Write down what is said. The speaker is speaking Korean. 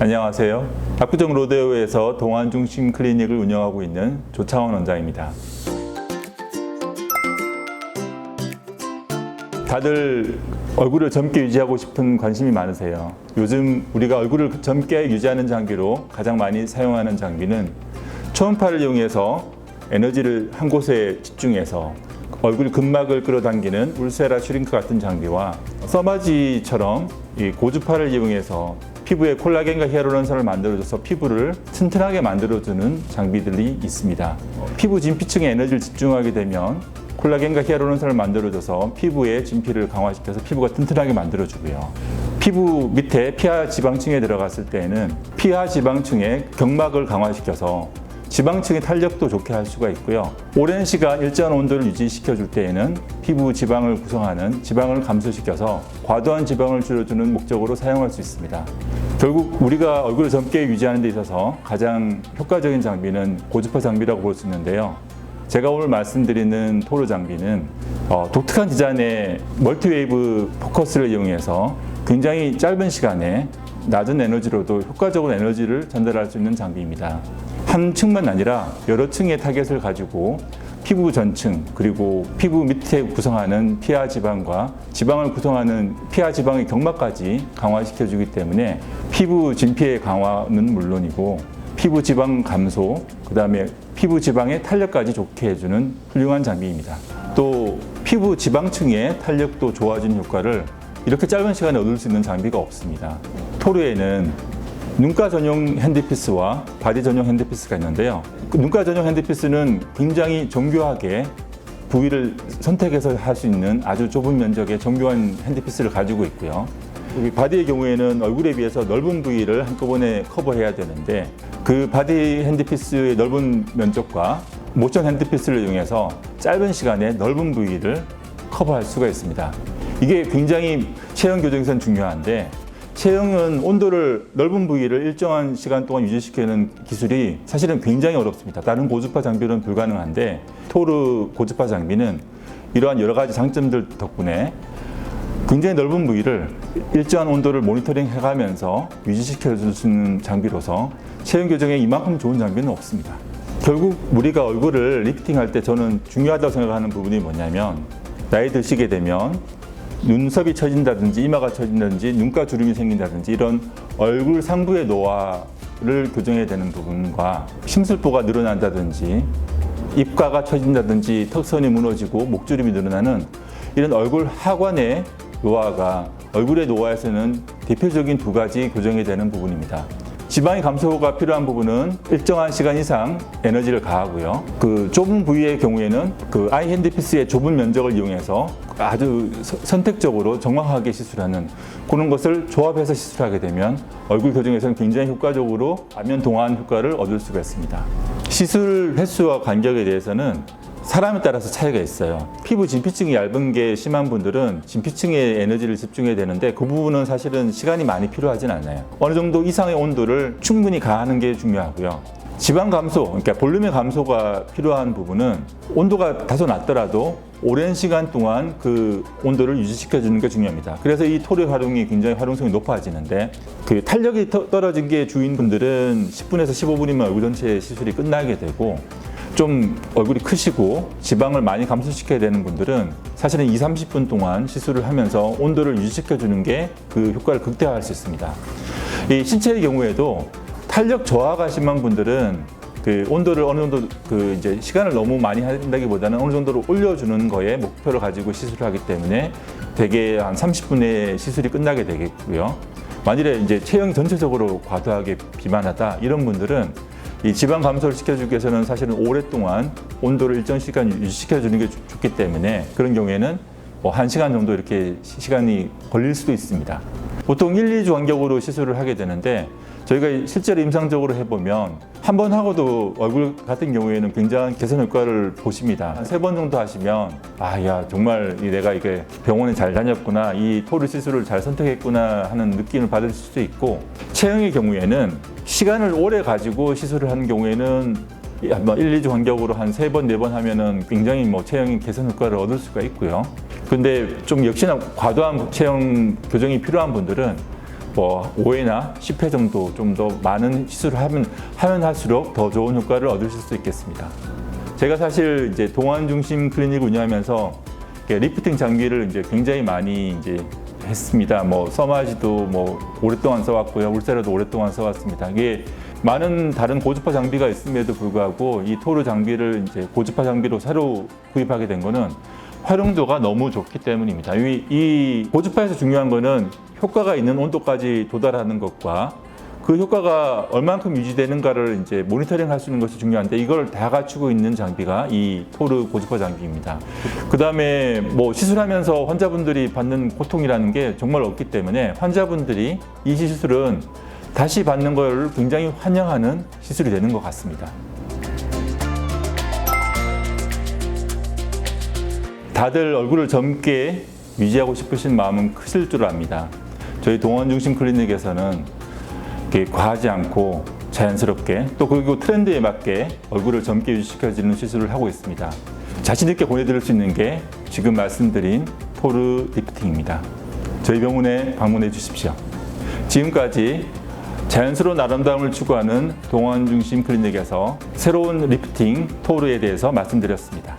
안녕하세요. 압구정 로데오에서 동안중심 클리닉을 운영하고 있는 조창원 원장입니다. 다들 얼굴을 젊게 유지하고 싶은 관심이 많으세요. 요즘 우리가 얼굴을 젊게 유지하는 장비로 가장 많이 사용하는 장비는 초음파를 이용해서 에너지를 한 곳에 집중해서 얼굴 근막을 끌어당기는 울세라 슈링크 같은 장비와 써마지처럼 이 고주파를 이용해서 피부에 콜라겐과 히알루론산을 만들어줘서 피부를 튼튼하게 만들어주는 장비들이 있습니다. 피부 진피층에 에너지를 집중하게 되면 콜라겐과 히알루론산을 만들어줘서 피부의 진피를 강화시켜서 피부가 튼튼하게 만들어주고요. 피부 밑에 피하 지방층에 들어갔을 때에는 피하 지방층의 경막을 강화시켜서 지방층의 탄력도 좋게 할 수가 있고요. 오랜 시간 일정한 온도를 유지시켜 줄 때에는 피부 지방을 구성하는 지방을 감소시켜서 과도한 지방을 줄여주는 목적으로 사용할 수 있습니다. 결국 우리가 얼굴을 젊게 유지하는 데 있어서 가장 효과적인 장비는 고주파 장비라고 볼 수 있는데요. 제가 오늘 말씀드리는 토르 장비는 독특한 디자인의 멀티웨이브 포커스를 이용해서 굉장히 짧은 시간에 낮은 에너지로도 효과적으로 에너지를 전달할 수 있는 장비입니다. 한 층만 아니라 여러 층의 타겟을 가지고 피부 전층 그리고 피부 밑에 구성하는 피하 지방과 지방을 구성하는 피하 지방의 경막까지 강화시켜 주기 때문에 피부 진피의 강화는 물론이고 피부 지방 감소, 그 다음에 피부 지방의 탄력까지 좋게 해주는 훌륭한 장비입니다. 또 피부 지방층의 탄력도 좋아지는 효과를 이렇게 짧은 시간에 얻을 수 있는 장비가 없습니다. 토르에는 눈가 전용 핸드피스와 바디 전용 핸드피스가 있는데요. 눈가 전용 핸드피스는 굉장히 정교하게 부위를 선택해서 할 수 있는 아주 좁은 면적의 정교한 핸드피스를 가지고 있고요. 바디의 경우에는 얼굴에 비해서 넓은 부위를 한꺼번에 커버해야 되는데 그 바디 핸드피스의 넓은 면적과 모션 핸드피스를 이용해서 짧은 시간에 넓은 부위를 커버할 수가 있습니다. 이게 굉장히 체형 교정에서는 중요한데 체형은 온도를 넓은 부위를 일정한 시간 동안 유지시키는 기술이 사실은 굉장히 어렵습니다. 다른 고주파 장비는 불가능한데 토르 고주파 장비는 이러한 여러 가지 장점들 덕분에 굉장히 넓은 부위를 일정한 온도를 모니터링 해가면서 유지시켜 줄 수 있는 장비로서 체형 교정에 이만큼 좋은 장비는 없습니다. 결국 우리가 얼굴을 리프팅할 때 저는 중요하다고 생각하는 부분이 뭐냐면 나이 드시게 되면 눈썹이 처진다든지 이마가 처진다든지 눈가 주름이 생긴다든지 이런 얼굴 상부의 노화를 교정해야 되는 부분과 심술보가 늘어난다든지 입가가 처진다든지 턱선이 무너지고 목주름이 늘어나는 이런 얼굴 하관의 노화가 얼굴의 노화에서는 대표적인 두 가지 교정이 되는 부분입니다. 지방의 감소가 필요한 부분은 일정한 시간 이상 에너지를 가하고요. 그 좁은 부위의 경우에는 그 아이 핸드피스의 좁은 면적을 이용해서 아주 선택적으로 정확하게 시술하는 그런 것을 조합해서 시술하게 되면 얼굴 교정에서는 굉장히 효과적으로 안면 동안 효과를 얻을 수가 있습니다. 시술 횟수와 간격에 대해서는 사람에 따라서 차이가 있어요. 피부 진피층이 얇은 게 심한 분들은 진피층에 에너지를 집중해야 되는데 그 부분은 사실은 시간이 많이 필요하진 않아요. 어느 정도 이상의 온도를 충분히 가하는 게 중요하고요. 지방 감소, 그러니까 볼륨의 감소가 필요한 부분은 온도가 다소 낮더라도 오랜 시간 동안 그 온도를 유지시켜 주는 게 중요합니다. 그래서 이 토르 활용이 굉장히 활용성이 높아지는데 그 탄력이 떨어진 게 주인 분들은 10분에서 15분이면 얼굴 전체 시술이 끝나게 되고 좀 얼굴이 크시고 지방을 많이 감소시켜야 되는 분들은 사실은 20-30분 동안 시술을 하면서 온도를 유지시켜 주는 게 그 효과를 극대화할 수 있습니다. 이 신체의 경우에도 탄력 저하가 심한 분들은 그 온도를 어느 정도 그 이제 시간을 너무 많이 한다기보다는 어느 정도로 올려주는 거에 목표를 가지고 시술을 하기 때문에 대개 한 30분 내에 시술이 끝나게 되겠고요. 만일에 이제 체형이 전체적으로 과도하게 비만하다 이런 분들은 이 지방 감소를 시켜주기 위해서는 사실은 오랫동안 온도를 일정 시간 유지시켜주는 게 좋기 때문에 그런 경우에는 뭐 1시간 정도 이렇게 시간이 걸릴 수도 있습니다. 보통 1-2주 간격으로 시술을 하게 되는데 저희가 실제로 임상적으로 해보면 한 번 하고도 얼굴 같은 경우에는 굉장한 개선 효과를 보십니다. 한 3번 정도 하시면 야 정말 내가 이게 병원에 잘 다녔구나, 이 토르 시술을 잘 선택했구나 하는 느낌을 받을 수도 있고 체형의 경우에는 시간을 오래 가지고 시술을 하는 경우에는 1-2주 간격으로 한 3번, 4번 하면은 굉장히 체형의 개선 효과를 얻을 수가 있고요. 근데 좀 역시나 과도한 체형 교정이 필요한 분들은 뭐 5회나 10회 정도 좀 더 많은 시술을 하면 할수록 더 좋은 효과를 얻으실 수 있겠습니다. 제가 사실 이제 동안 중심 클리닉을 운영하면서 리프팅 장비를 이제 굉장히 많이 이제 했습니다. 뭐 서마지도 뭐 오랫동안 써왔고요, 울세라도 오랫동안 써왔습니다. 이게 많은 다른 고주파 장비가 있음에도 불구하고 이 토르 장비를 이제 고주파 장비로 새로 구입하게 된 거는 활용도가 너무 좋기 때문입니다. 이 고주파에서 중요한 거는 효과가 있는 온도까지 도달하는 것과 그 효과가 얼만큼 유지되는가를 이제 모니터링 할 수 있는 것이 중요한데 이걸 다 갖추고 있는 장비가 이 토르 고주파 장비입니다. 그 다음에 뭐 시술하면서 환자분들이 받는 고통이라는 게 정말 없기 때문에 환자분들이 이 시술은 다시 받는 걸 굉장히 환영하는 시술이 되는 것 같습니다. 다들 얼굴을 젊게 유지하고 싶으신 마음은 크실 줄 압니다. 저희 동원 중심 클리닉에서는 과하지 않고 자연스럽게 또 그리고 트렌드에 맞게 얼굴을 젊게 유지시켜주는 시술을 하고 있습니다. 자신 있게 보내드릴 수 있는 게 지금 말씀드린 토르 리프팅입니다. 저희 병원에 방문해 주십시오. 지금까지 자연스러운 아름다움을 추구하는 동원 중심 클리닉에서 새로운 리프팅 토르에 대해서 말씀드렸습니다.